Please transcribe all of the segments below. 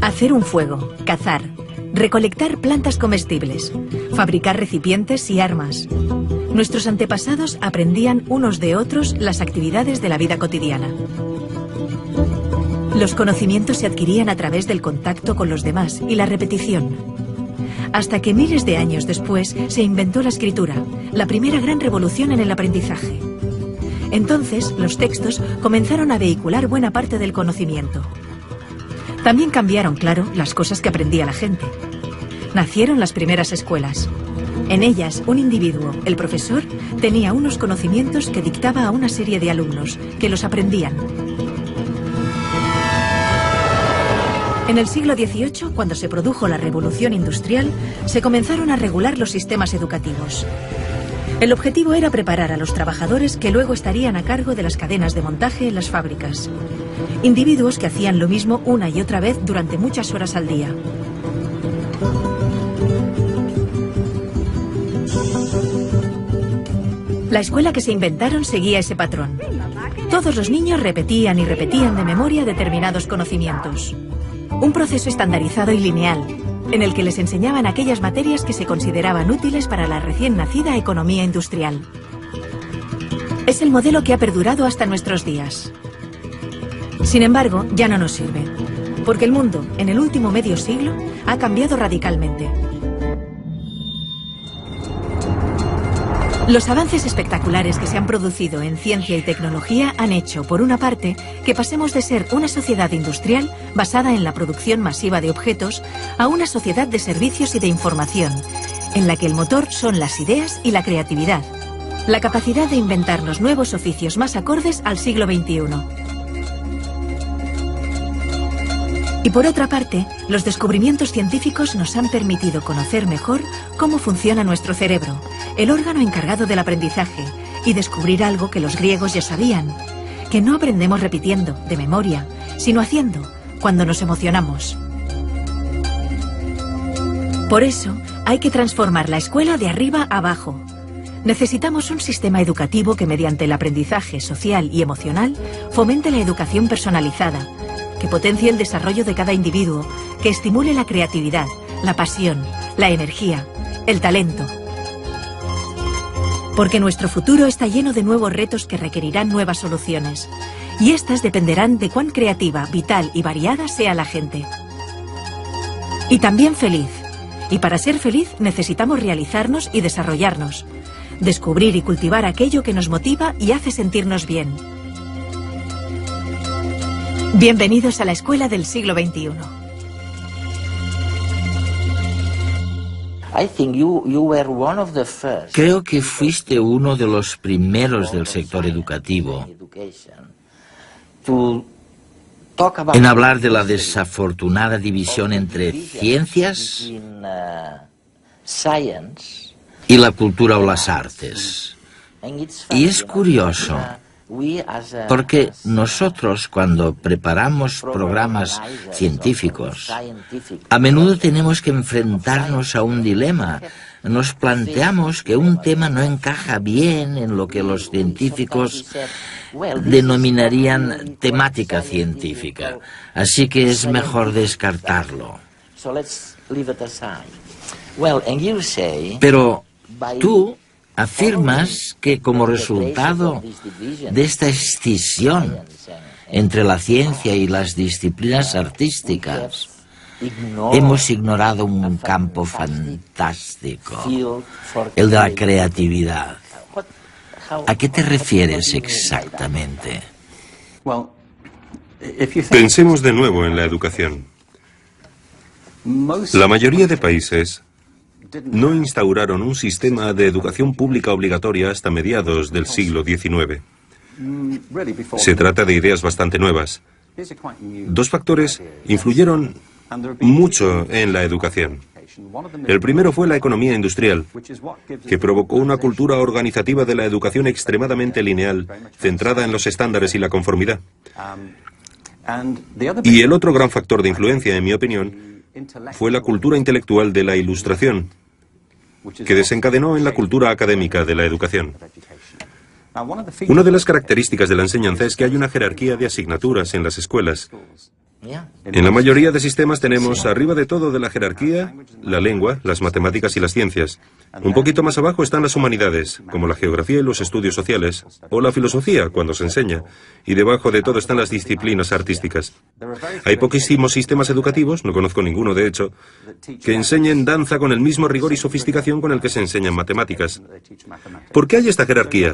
Hacer un fuego, cazar, recolectar plantas comestibles, fabricar recipientes y armas. Nuestros antepasados aprendían unos de otros las actividades de la vida cotidiana. Los conocimientos se adquirían a través del contacto con los demás y la repetición. Hasta que miles de años después se inventó la escritura, la primera gran revolución en el aprendizaje. Entonces, los textos comenzaron a vehicular buena parte del conocimiento. También cambiaron, claro, las cosas que aprendía la gente. Nacieron las primeras escuelas. En ellas, un individuo, el profesor, tenía unos conocimientos que dictaba a una serie de alumnos, que los aprendían. En el siglo XVIII, cuando se produjo la Revolución Industrial, se comenzaron a regular los sistemas educativos. El objetivo era preparar a los trabajadores que luego estarían a cargo de las cadenas de montaje en las fábricas. Individuos que hacían lo mismo una y otra vez durante muchas horas al día. La escuela que se inventaron seguía ese patrón. Todos los niños repetían y repetían de memoria determinados conocimientos. Un proceso estandarizado y lineal, en el que les enseñaban aquellas materias que se consideraban útiles para la recién nacida economía industrial. Es el modelo que ha perdurado hasta nuestros días. Sin embargo, ya no nos sirve, porque el mundo, en el último medio siglo, ha cambiado radicalmente. Los avances espectaculares que se han producido en ciencia y tecnología han hecho, por una parte, que pasemos de ser una sociedad industrial basada en la producción masiva de objetos a una sociedad de servicios y de información, en la que el motor son las ideas y la creatividad, la capacidad de inventarnos nuevos oficios más acordes al siglo XXI. Y por otra parte, los descubrimientos científicos nos han permitido conocer mejor cómo funciona nuestro cerebro, el órgano encargado del aprendizaje, y descubrir algo que los griegos ya sabían, que no aprendemos repitiendo, de memoria, sino haciendo, cuando nos emocionamos. Por eso, hay que transformar la escuela de arriba a abajo. Necesitamos un sistema educativo que mediante el aprendizaje social y emocional fomente la educación personalizada, que potencie el desarrollo de cada individuo, que estimule la creatividad, la pasión, la energía, el talento. Porque nuestro futuro está lleno de nuevos retos que requerirán nuevas soluciones. Y estas dependerán de cuán creativa, vital y variada sea la gente. Y también feliz. Y para ser feliz necesitamos realizarnos y desarrollarnos. Descubrir y cultivar aquello que nos motiva y hace sentirnos bien. Bienvenidos a la escuela del siglo XXI. Creo que fuiste uno de los primeros del sector educativo en hablar de la desafortunada división entre ciencias y la cultura o las artes. Y es curioso, porque nosotros, cuando preparamos programas científicos, a menudo tenemos que enfrentarnos a un dilema. Nos planteamos que un tema no encaja bien en lo que los científicos denominarían temática científica, así que es mejor descartarlo. Pero tú afirmas que como resultado de esta escisión entre la ciencia y las disciplinas artísticas, hemos ignorado un campo fantástico, el de la creatividad. ¿A qué te refieres exactamente? Pensemos de nuevo en la educación. La mayoría de países no instauraron un sistema de educación pública obligatoria hasta mediados del siglo XIX. Se trata de ideas bastante nuevas. Dos factores influyeron mucho en la educación. El primero fue la economía industrial, que provocó una cultura organizativa de la educación extremadamente lineal, centrada en los estándares y la conformidad. Y el otro gran factor de influencia, en mi opinión, fue la cultura intelectual de la Ilustración, que desencadenó en la cultura académica de la educación. Una de las características de la enseñanza es que hay una jerarquía de asignaturas en las escuelas, En la mayoría de sistemas tenemos arriba de todo de la jerarquía la lengua, las matemáticas y las ciencias. Un poquito más abajo están las humanidades, como la geografía y los estudios sociales, o la filosofía, cuando se enseña. Y debajo de todo están las disciplinas artísticas. Hay poquísimos sistemas educativos, no conozco ninguno de hecho, que enseñen danza con el mismo rigor y sofisticación con el que se enseñan matemáticas. ¿Por qué hay esta jerarquía?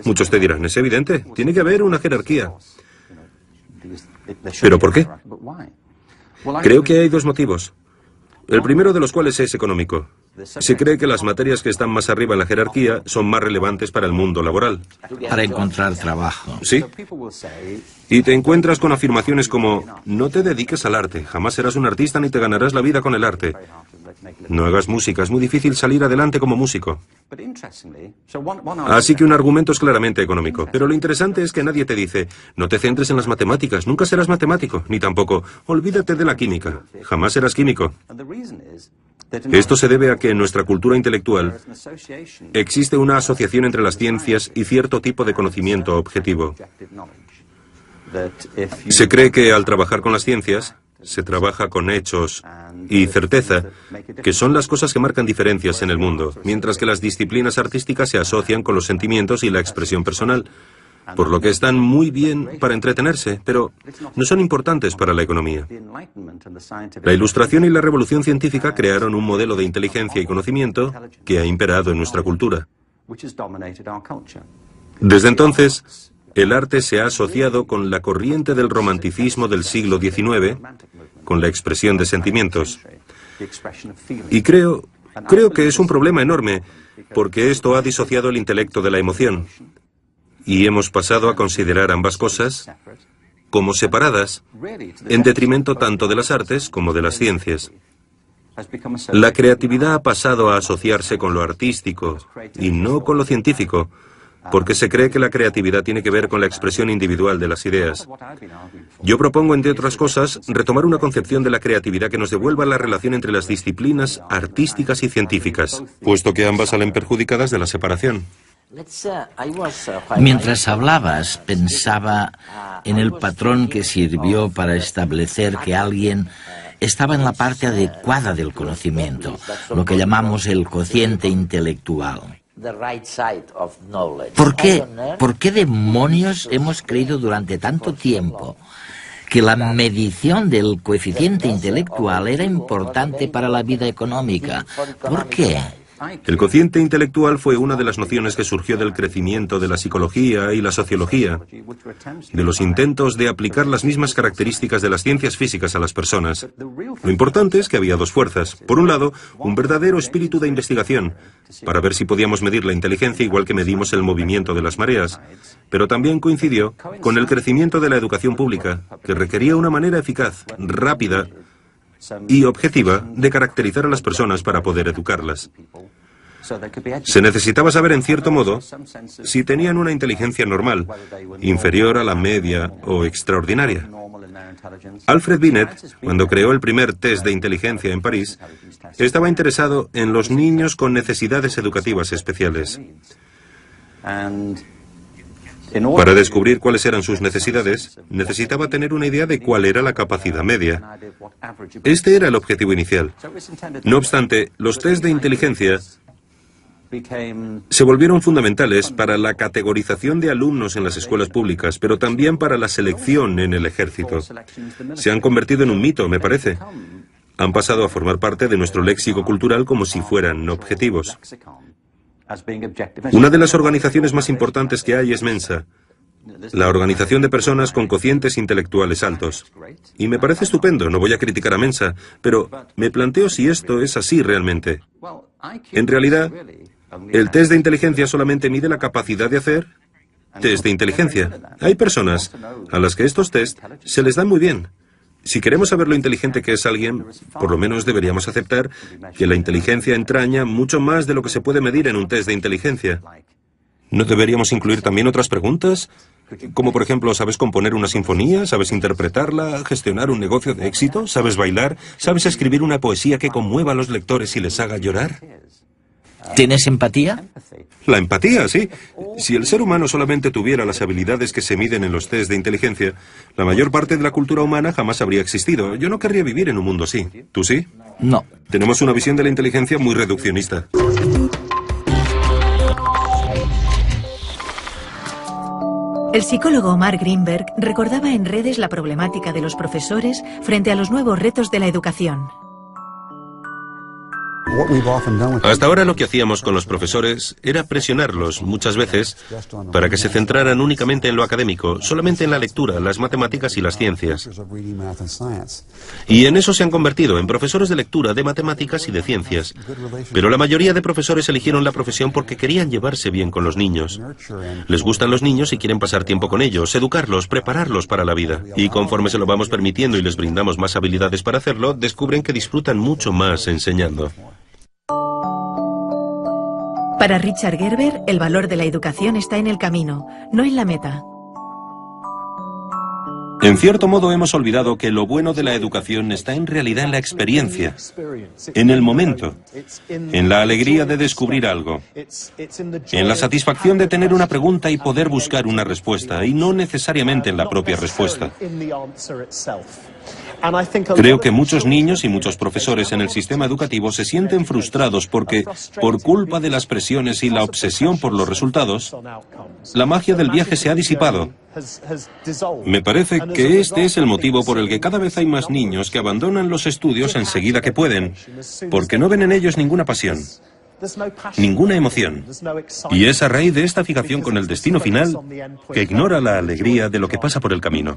Muchos te dirán, es evidente, tiene que haber una jerarquía. ¿Pero por qué? Creo que hay dos motivos. El primero de los cuales es económico. Se cree que las materias que están más arriba en la jerarquía son más relevantes para el mundo laboral. Para encontrar trabajo. Sí. Y te encuentras con afirmaciones como, no te dediques al arte, jamás serás un artista ni te ganarás la vida con el arte. No hagas música, es muy difícil salir adelante como músico. Así que un argumento es claramente económico. Pero lo interesante es que nadie te dice, no te centres en las matemáticas, nunca serás matemático, ni tampoco, olvídate de la química, jamás serás químico. Esto se debe a que en nuestra cultura intelectual existe una asociación entre las ciencias y cierto tipo de conocimiento objetivo. Se cree que al trabajar con las ciencias, se trabaja con hechos y certeza, que son las cosas que marcan diferencias en el mundo, mientras que las disciplinas artísticas se asocian con los sentimientos y la expresión personal, por lo que están muy bien para entretenerse, pero no son importantes para la economía. La Ilustración y la Revolución Científica crearon un modelo de inteligencia y conocimiento que ha imperado en nuestra cultura. Desde entonces, el arte se ha asociado con la corriente del romanticismo del siglo XIX, con la expresión de sentimientos. Y creo que es un problema enorme, porque esto ha disociado el intelecto de la emoción. Y hemos pasado a considerar ambas cosas como separadas, en detrimento tanto de las artes como de las ciencias. La creatividad ha pasado a asociarse con lo artístico y no con lo científico, porque se cree que la creatividad tiene que ver con la expresión individual de las ideas. Yo propongo, entre otras cosas, retomar una concepción de la creatividad que nos devuelva la relación entre las disciplinas artísticas y científicas, puesto que ambas salen perjudicadas de la separación. Mientras hablabas, pensaba en el patrón que sirvió para establecer que alguien estaba en la parte adecuada del conocimiento, lo que llamamos el cociente intelectual. ¿Por qué demonios hemos creído durante tanto tiempo que la medición del coeficiente intelectual era importante para la vida económica? ¿Por qué? El cociente intelectual fue una de las nociones que surgió del crecimiento de la psicología y la sociología, de los intentos de aplicar las mismas características de las ciencias físicas a las personas. Lo importante es que había dos fuerzas. Por un lado, un verdadero espíritu de investigación, para ver si podíamos medir la inteligencia igual que medimos el movimiento de las mareas, pero también coincidió con el crecimiento de la educación pública, que requería una manera eficaz, rápida y objetiva de caracterizar a las personas para poder educarlas. Se necesitaba saber, en cierto modo, si tenían una inteligencia normal, inferior a la media o extraordinaria. Alfred Binet, cuando creó el primer test de inteligencia en París, estaba interesado en los niños con necesidades educativas especiales. Para descubrir cuáles eran sus necesidades, necesitaba tener una idea de cuál era la capacidad media. Este era el objetivo inicial. No obstante, los test de inteligencia se volvieron fundamentales para la categorización de alumnos en las escuelas públicas, pero también para la selección en el ejército. Se han convertido en un mito, me parece. Han pasado a formar parte de nuestro léxico cultural como si fueran objetivos. Una de las organizaciones más importantes que hay es Mensa, la organización de personas con cocientes intelectuales altos. Y me parece estupendo, no voy a criticar a Mensa, pero me planteo si esto es así realmente. En realidad, el test de inteligencia solamente mide la capacidad de hacer test de inteligencia. Hay personas a las que estos test se les dan muy bien. Si queremos saber lo inteligente que es alguien, por lo menos deberíamos aceptar que la inteligencia entraña mucho más de lo que se puede medir en un test de inteligencia. ¿No deberíamos incluir también otras preguntas? Como por ejemplo, ¿sabes componer una sinfonía? ¿Sabes interpretarla? ¿Gestionar un negocio de éxito? ¿Sabes bailar? ¿Sabes escribir una poesía que conmueva a los lectores y les haga llorar? ¿Tienes empatía? La empatía, sí. Si el ser humano solamente tuviera las habilidades que se miden en los test de inteligencia, la mayor parte de la cultura humana jamás habría existido. Yo no querría vivir en un mundo así. ¿Tú sí? No. Tenemos una visión de la inteligencia muy reduccionista. El psicólogo Mark Greenberg recordaba en redes la problemática de los profesores frente a los nuevos retos de la educación. Hasta ahora lo que hacíamos con los profesores era presionarlos, muchas veces, para que se centraran únicamente en lo académico, solamente en la lectura, las matemáticas y las ciencias. Y en eso se han convertido, en profesores de lectura, de matemáticas y de ciencias. Pero la mayoría de profesores eligieron la profesión porque querían llevarse bien con los niños. Les gustan los niños y quieren pasar tiempo con ellos, educarlos, prepararlos para la vida. Y conforme se lo vamos permitiendo y les brindamos más habilidades para hacerlo, descubren que disfrutan mucho más enseñando. Para Richard Gerber, el valor de la educación está en el camino, no en la meta. En cierto modo hemos olvidado que lo bueno de la educación está en realidad en la experiencia, en el momento, en la alegría de descubrir algo, en la satisfacción de tener una pregunta y poder buscar una respuesta, y no necesariamente en la propia respuesta. Creo que muchos niños y muchos profesores en el sistema educativo se sienten frustrados porque, por culpa de las presiones y la obsesión por los resultados, la magia del viaje se ha disipado. Me parece que este es el motivo por el que cada vez hay más niños que abandonan los estudios enseguida que pueden, porque no ven en ellos ninguna pasión, ninguna emoción. Y es a raíz de esta fijación con el destino final que ignora la alegría de lo que pasa por el camino.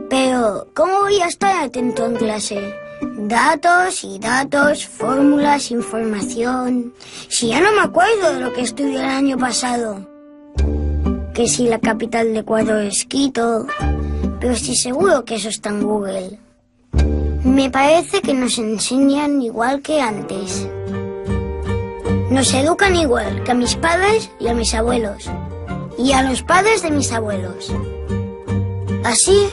Pero, ¿cómo voy a estar atento en clase? Datos y datos, fórmulas, información... Si ya no me acuerdo de lo que estudié el año pasado. Que si la capital de Ecuador es Quito... Pero estoy seguro que eso está en Google. Me parece que nos enseñan igual que antes. Nos educan igual que a mis padres y a mis abuelos. Y a los padres de mis abuelos. Así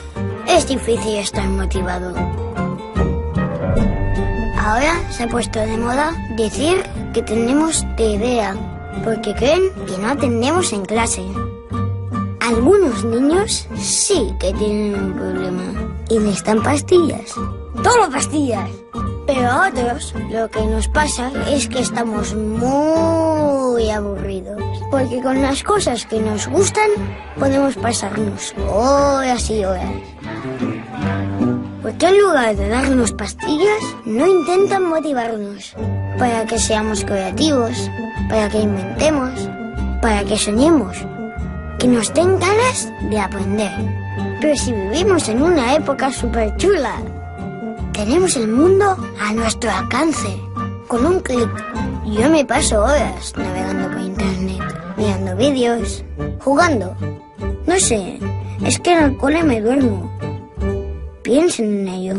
es difícil estar motivado. Ahora se ha puesto de moda decir que tenemos TDA, porque creen que no atendemos en clase. Algunos niños sí que tienen un problema y necesitan pastillas. ¡Todo pastillas! Pero a otros lo que nos pasa es que estamos muy aburridos. Porque con las cosas que nos gustan podemos pasarnos horas y horas. Porque en lugar de darnos pastillas, no intentan motivarnos para que seamos creativos, para que inventemos, para que soñemos, que nos den ganas de aprender. Pero si vivimos en una época súper chula, tenemos el mundo a nuestro alcance. Con un clic. Yo me paso horas navegando por internet, mirando vídeos, jugando. No sé, es que en el cole me duermo. Piensen en ello.